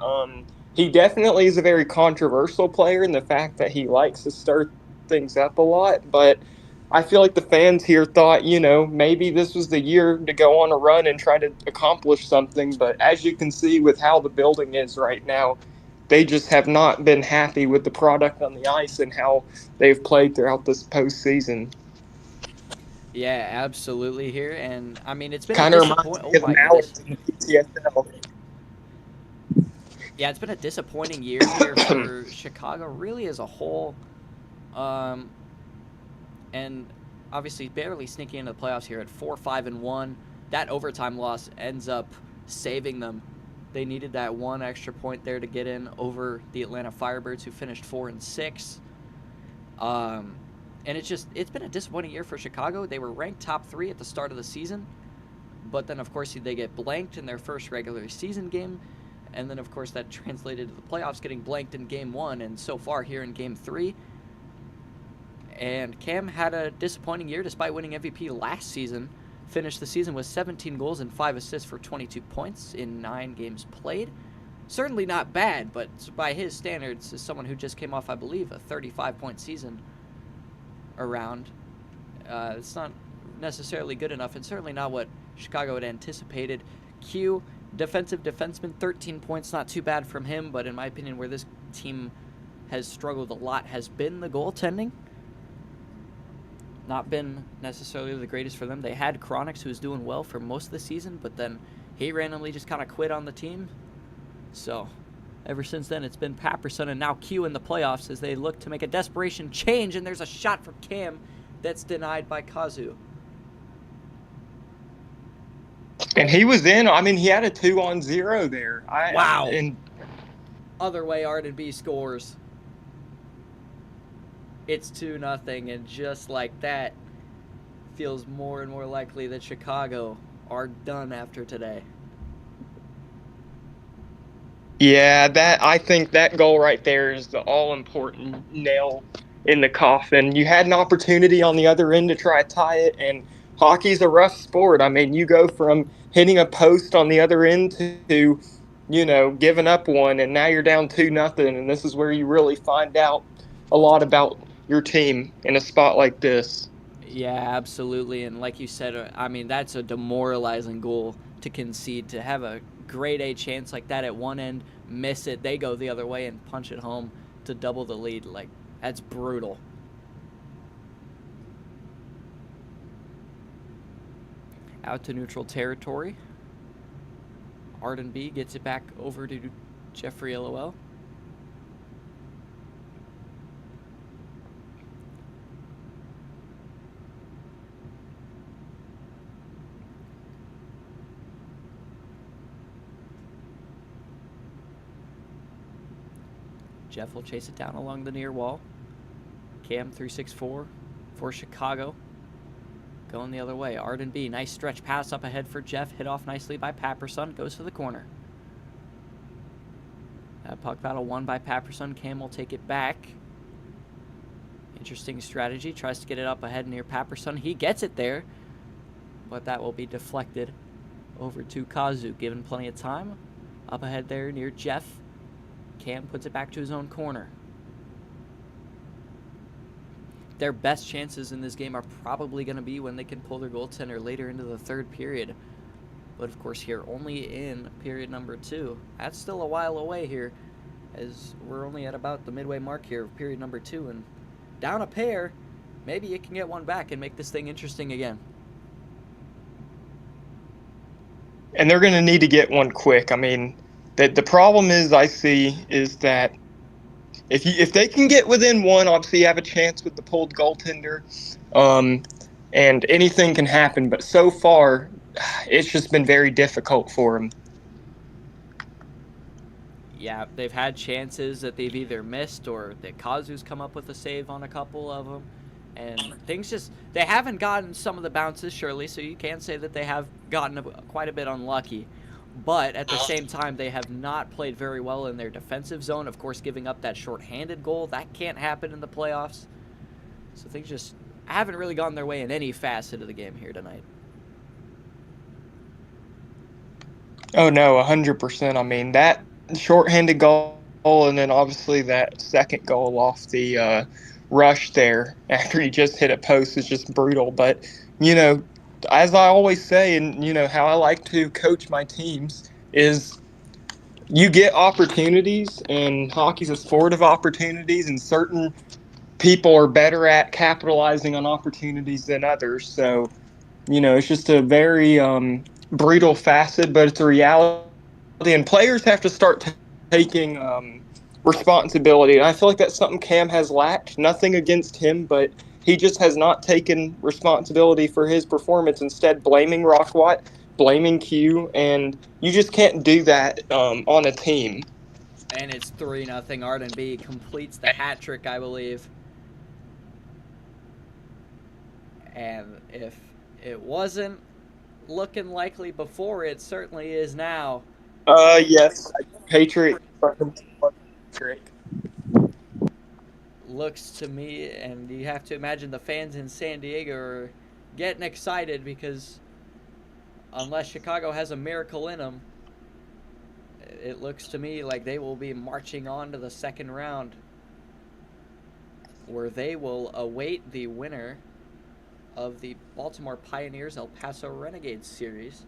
He definitely is a very controversial player in the fact that he likes to stir things up a lot, but I feel like the fans here thought, maybe this was the year to go on a run and try to accomplish something. But as you can see with how the building is right now, they just have not been happy with the product on the ice and how they've played throughout this postseason. Yeah, absolutely here. And I mean, it's been a Kind of reminds disappoint. me Oh of the my goodness. Mallards in the PCSL. Yeah, it's been a disappointing year here for Chicago, really as a whole. Um, and obviously barely sneaking into the playoffs here at 4-5-1. That overtime loss ends up saving them. They needed that one extra point there to get in over the Atlanta Firebirds, who finished 4-6. And it's been a disappointing year for Chicago. They were ranked top 3 at the start of the season, but then of course they get blanked in their first regular season game, and then of course that translated to the playoffs, getting blanked in game 1, and so far here in game 3. And Cam had a disappointing year despite winning MVP last season. Finished the season with 17 goals and 5 assists for 22 points in 9 games played. Certainly not bad, but by his standards, as someone who just came off, I believe, a 35-point season around, it's not necessarily good enough, and certainly not what Chicago had anticipated. Q, defensive defenseman, 13 points, not too bad from him, but in my opinion, where this team has struggled a lot has been the goaltending. Not been necessarily the greatest for them. They had Chronics, who was doing well for most of the season, but then he randomly just kind of quit on the team. So ever since then, it's been Paperson and now Q in the playoffs as they look to make a desperation change, and there's a shot from Cam that's denied by Kazu. And he was in. I mean, he had a 2-on-0 there. Wow. And other way, Arden B scores. It's 2-0, and just like that, feels more and more likely that Chicago are done after today. Yeah, I think that goal right there is the all-important nail in the coffin. You had an opportunity on the other end to try to tie it, and hockey's a rough sport. I mean, you go from hitting a post on the other end to giving up one, and now you're down 2-0, and this is where you really find out a lot about your team in a spot like this. Yeah, absolutely. And like you said, I mean, that's a demoralizing goal to concede, to have a grade A chance like that at one end, miss it, they go the other way and punch it home to double the lead. Like, that's brutal. Out to neutral territory. Arden B gets it back over to Jeffrey LOL. Jeff will chase it down along the near wall. Cam 364 for Chicago. Going the other way. Arden B, nice stretch pass up ahead for Jeff. Hit off nicely by Paperson. Goes to the corner. That puck battle won by Paperson. Cam will take it back. Interesting strategy. Tries to get it up ahead near Paperson. He gets it there, but that will be deflected over to Kazu, given plenty of time. Up ahead there near Jeff. Cam puts it back to his own corner. Their best chances in this game are probably going to be when they can pull their goaltender later into the third period. But of course here, only in period number 2. That's still a while away here, as we're only at about the midway mark here of period number 2. And down a pair, maybe you can get one back and make this thing interesting again. And they're going to need to get one quick. I mean, the problem is that if they can get within one, obviously you have a chance with the pulled goaltender, and anything can happen. But so far, it's just been very difficult for them. Yeah, they've had chances that they've either missed or that Kazu's come up with a save on a couple of them. And they haven't gotten some of the bounces, surely, so you can say that they have gotten quite a bit unlucky. But at the same time, they have not played very well in their defensive zone. Of course, giving up that shorthanded goal, that can't happen in the playoffs. So things just haven't really gone their way in any facet of the game here tonight. Oh, no, 100%. I mean, that shorthanded goal and then obviously that second goal off the rush there after he just hit a post is just brutal. But, as I always say, and how I like to coach my teams, is you get opportunities, and hockey's a sport of opportunities, and certain people are better at capitalizing on opportunities than others. So, it's just a very brutal facet, but it's a reality. And players have to start taking responsibility. And I feel like that's something Cam has lacked. Nothing against him, but he just has not taken responsibility for his performance. Instead, blaming Rockwat, blaming Q, and you just can't do that on a team. And it's 3-0. Arden B completes the hat trick, I believe. And if it wasn't looking likely before, it certainly is now. Yes, Patriot. Great. Looks to me, and you have to imagine the fans in San Diego are getting excited because unless Chicago has a miracle in them, it looks to me like they will be marching on to the second round, where they will await the winner of the Baltimore Pioneers El Paso Renegades series,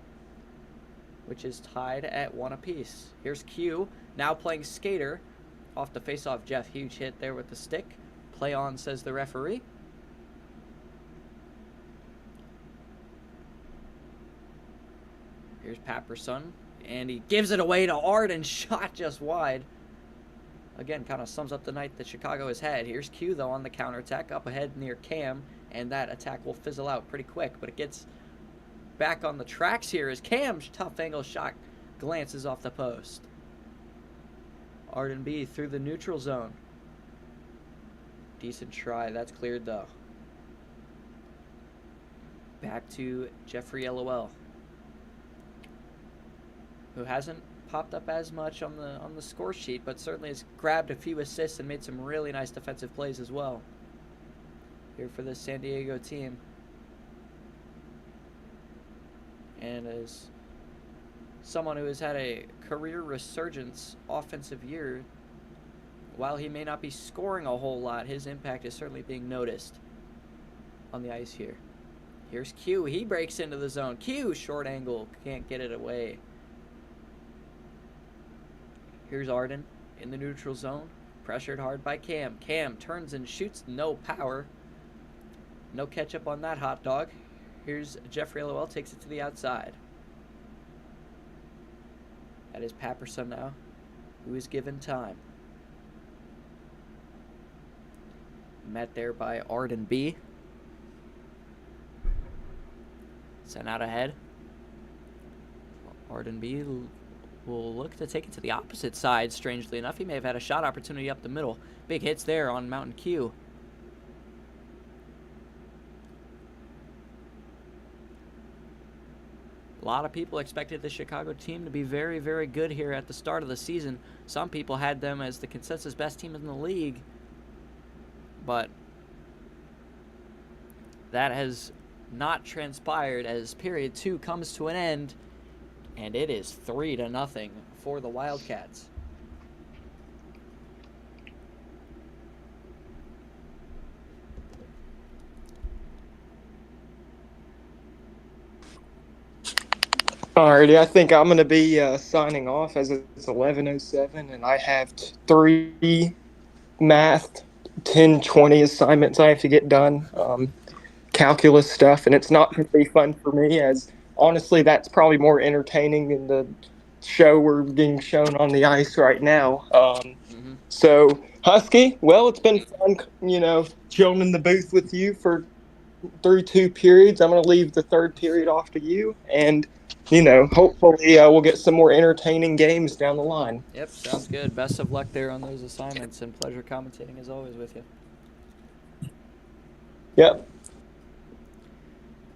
which is tied at 1 apiece. Here's Q, now playing skater. Off the face-off, Jeff. Huge hit there with the stick. Play on, says the referee. Here's Papperson, and he gives it away to Arden. Shot just wide. Again, kind of sums up the night that Chicago has had. Here's Q, though, on the counterattack up ahead near Cam, and that attack will fizzle out pretty quick, but it gets back on the tracks here as Cam's tough angle shot glances off the post. Arden B through the neutral zone. Decent try. That's cleared, though. Back to Jeffrey LOL, who hasn't popped up as much on the score sheet, but certainly has grabbed a few assists and made some really nice defensive plays as well here for this San Diego team. And as someone who has had a career resurgence offensive year, while he may not be scoring a whole lot, his impact is certainly being noticed on the ice here. Here's Q. He breaks into the zone. Q, short angle, can't get it away. Here's Arden in the neutral zone, pressured hard by Cam. Cam turns and shoots, no power. No ketchup on that hot dog. Here's Jeffrey LOL, takes it to the outside. That is Papperson now, who is given time. Met there by Arden B. Sent out ahead. Arden B will look to take it to the opposite side, strangely enough. He may have had a shot opportunity up the middle. Big hits there on Mountain Q. A lot of people expected the Chicago team to be very, very good here at the start of the season. Some people had them as the consensus best team in the league. But that has not transpired as period 2 comes to an end, and it is 3-0 for the Wildcats. Alrighty, I think I'm going to be signing off as it's 11:07, and I have 3 math 10-20 assignments I have to get done, calculus stuff, and it's not going to be fun for me, as honestly that's probably more entertaining than the show we're being shown on the ice right now. So, Husky, well, it's been fun, chilling in the booth with you through 2 periods. I'm going to leave the 3rd period off to you, and hopefully we'll get some more entertaining games down the line. Yep, sounds good. Best of luck there on those assignments, and pleasure commentating as always with you. Yep.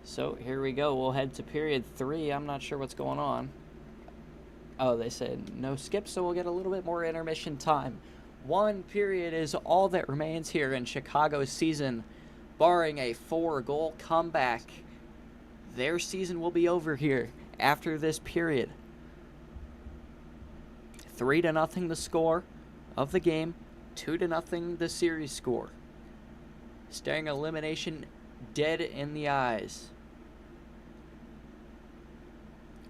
So here we go. We'll head to period 3. I'm not sure what's going on. Oh, they said no skip, so we'll get a little bit more intermission time. 1 period is all that remains here in Chicago's season, barring a 4-goal comeback. Their season will be over here after this period. 3-0 the score of the game, 2-0 the series score. Staring elimination dead in the eyes.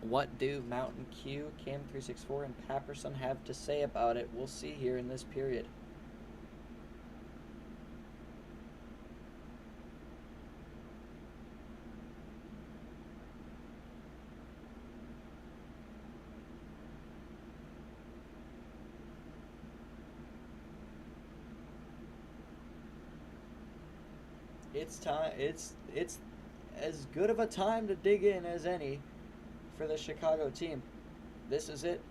What do Mountain Q, Cam364, and Papperson have to say about it? We'll see here in this period. It's time. It's as good of a time to dig in as any for the Chicago team. This is it.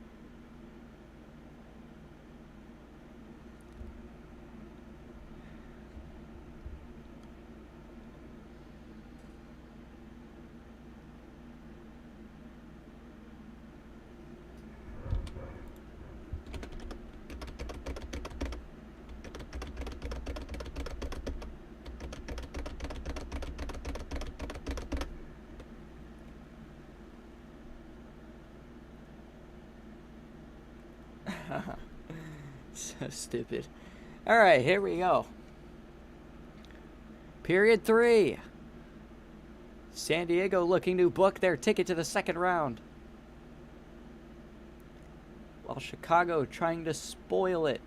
So stupid. All right, here we go. Period 3. San Diego looking to book their ticket to the second round, while Chicago trying to spoil it.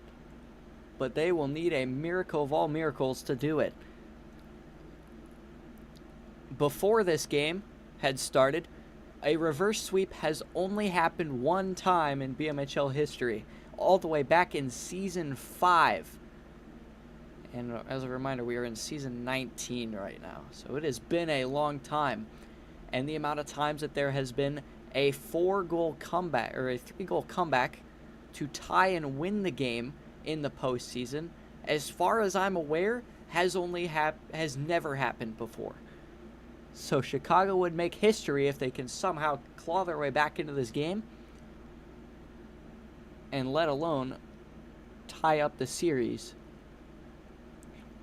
But they will need a miracle of all miracles to do it. Before this game had started, a reverse sweep has only happened one time in BMHL history, all the way back in Season 5. And as a reminder, we are in Season 19 right now. So it has been a long time. And the amount of times that there has been a 4-goal comeback, or a 3-goal comeback, to tie and win the game in the postseason, as far as I'm aware, has never happened before. So Chicago would make history if they can somehow claw their way back into this game, and let alone tie up the series.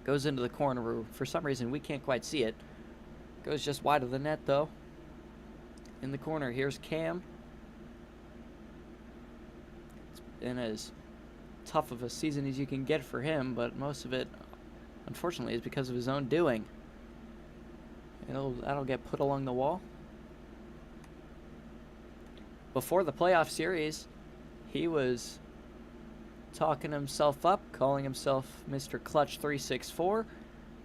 Goes into the corner. For some reason, we can't quite see it. Goes just wide of the net, though. In the corner, here's Cam. It's been as tough of a season as you can get for him, but most of it, unfortunately, is because of his own doing. That'll get put along the wall. Before the playoff series, he was talking himself up, calling himself Mr. Clutch 364.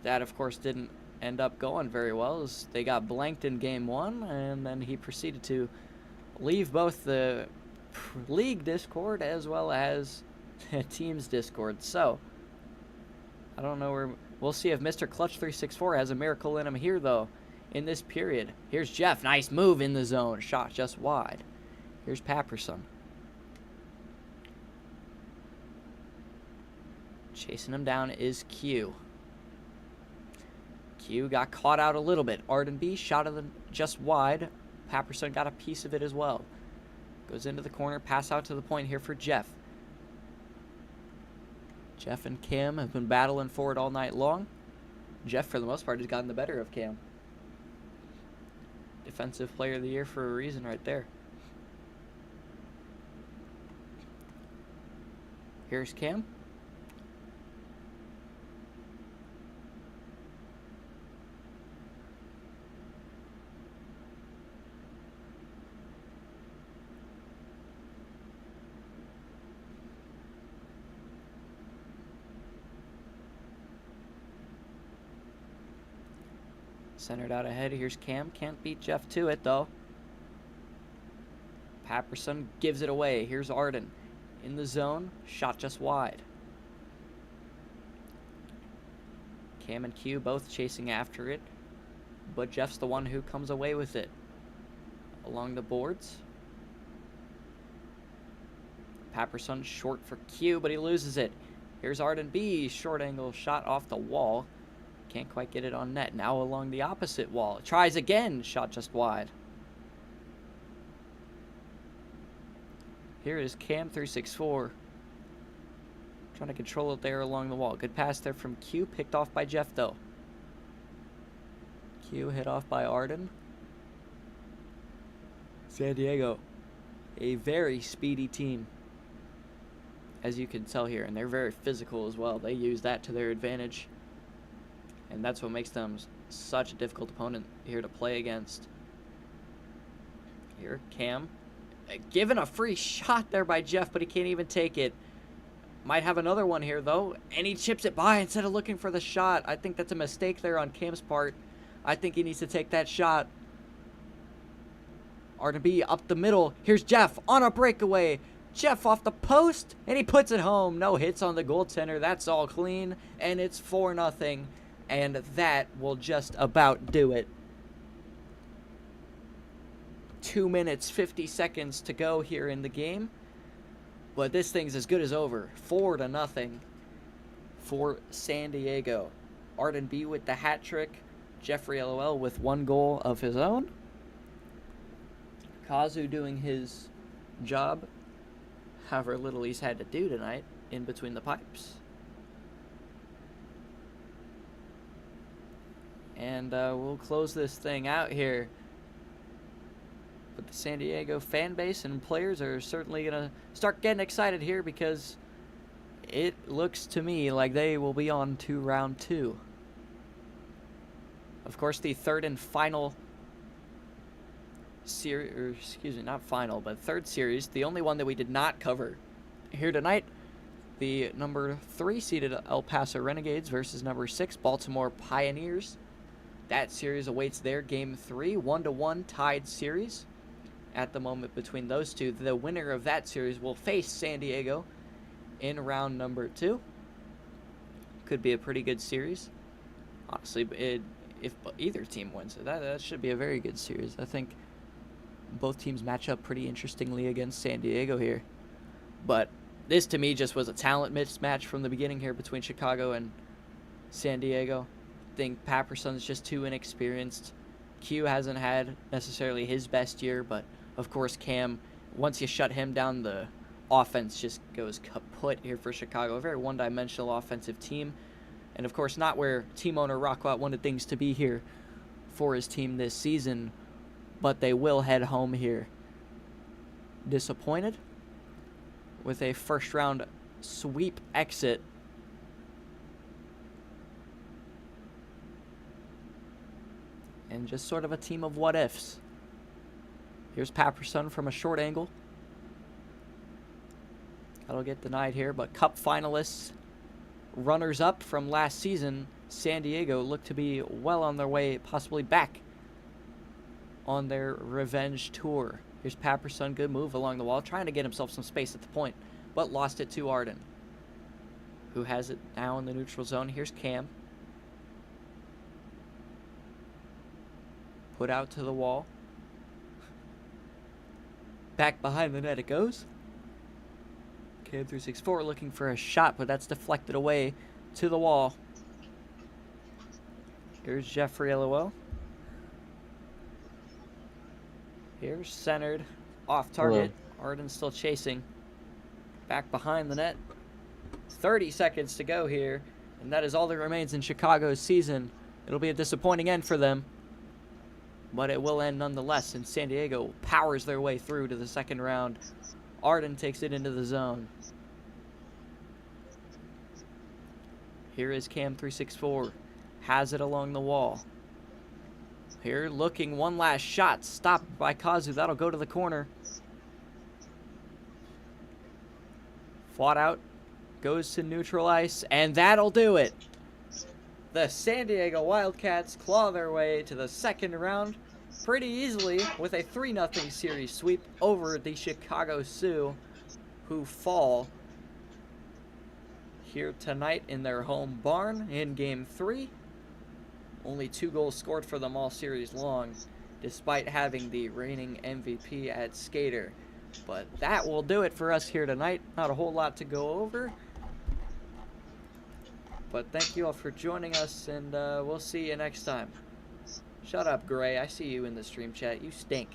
That, of course, didn't end up going very well, as they got blanked in Game 1, and then he proceeded to leave both the league Discord as well as team's Discord. So, I don't know where... We'll see if Mr. Clutch 364 has a miracle in him here, though, in this period. Here's Jeff. Nice move in the zone. Shot just wide. Here's Papperson. Chasing him down is Q. Q got caught out a little bit. Arden B shot of just wide. Papperson got a piece of it as well. Goes into the corner. Pass out to the point here for Jeff. Jeff and Cam have been battling for it all night long. Jeff, for the most part, has gotten the better of Cam. Defensive Player of the Year for a reason right there. Here's Cam. Centered out ahead. Here's Cam. Can't beat Jeff to it, though. Papperson gives it away. Here's Arden. In the zone. Shot just wide. Cam and Q both chasing after it, but Jeff's the one who comes away with it. Along the boards. Papperson short for Q, but he loses it. Here's Arden B. Short angle shot off the wall. Can't quite get it on net. Now along the opposite wall. Tries again. Shot just wide. Here is Cam364. Trying to control it there along the wall. Good pass there from Q. Picked off by Jeff, though. Q hit off by Arden. San Diego, a very speedy team, as you can tell here. And they're very physical as well. They use that to their advantage. And that's what makes them such a difficult opponent here to play against. Here, Cam. Given a free shot there by Jeff, but he can't even take it. Might have another one here, though. And he chips it by instead of looking for the shot. I think that's a mistake there on Cam's part. I think he needs to take that shot. R&B up the middle. Here's Jeff on a breakaway. Jeff off the post, and he puts it home. No hits on the goaltender. That's all clean, and it's 4-0. And that will just about do it. 2 minutes, 50 seconds to go here in the game. But this thing's as good as over. 4-0 for San Diego. Arden B with the hat trick. Jeffrey LOL with 1 goal of his own. Kazu doing his job, however little he's had to do tonight in between the pipes. And we'll close this thing out here. But the San Diego fan base and players are certainly going to start getting excited here because it looks to me like they will be on to round 2. Of course, the third and final series, or excuse me, not final, but third series, the only one that we did not cover here tonight, the number 3 seeded El Paso Renegades versus number 6 Baltimore Pioneers. That series awaits their game 3, 1-1 tied series. At the moment between those two, the winner of that series will face San Diego in round number 2. Could be a pretty good series. Honestly, if either team wins, that should be a very good series. I think both teams match up pretty interestingly against San Diego here. But this, to me, just was a talent mismatch from the beginning here between Chicago and San Diego. I think Papperson's just too inexperienced. Q hasn't had necessarily his best year, but of course Cam, once you shut him down, the offense just goes kaput here for Chicago. A very one-dimensional offensive team. And of course not where team owner Rockwell wanted things to be here for his team this season. But they will head home here disappointed with a first-round sweep exit. And just sort of a team of what-ifs. Here's Papperson from a short angle. That'll get denied here, but Cup finalists, runners-up from last season, San Diego look to be well on their way, possibly back on their revenge tour. Here's Papperson, good move along the wall, trying to get himself some space at the point, but lost it to Arden, who has it now in the neutral zone. Here's Cam. Put out to the wall. Back behind the net it goes. Cam 364 looking for a shot, but that's deflected away to the wall. Here's Jeffrey LOL. Here's centered. Off target. Hello. Arden still chasing. Back behind the net. 30 seconds to go here. And that is all that remains in Chicago's season. It'll be a disappointing end for them. But it will end nonetheless, and San Diego powers their way through to the second round. Arden takes it into the zone. Here is Cam 364. Has it along the wall. Here looking, one last shot. Stopped by Kazu. That'll go to the corner. Fought out. Goes to neutral ice, and that'll do it. The San Diego Wildcats claw their way to the second round pretty easily with a 3-0 series sweep over the Chicago Sioux, who fall here tonight in their home barn in Game 3. Only 2 goals scored for them all series long, despite having the reigning MVP at skater. But that will do it for us here tonight. Not a whole lot to go over. But thank you all for joining us, and we'll see you next time. Shut up, Gray. I see you in the stream chat. You stink.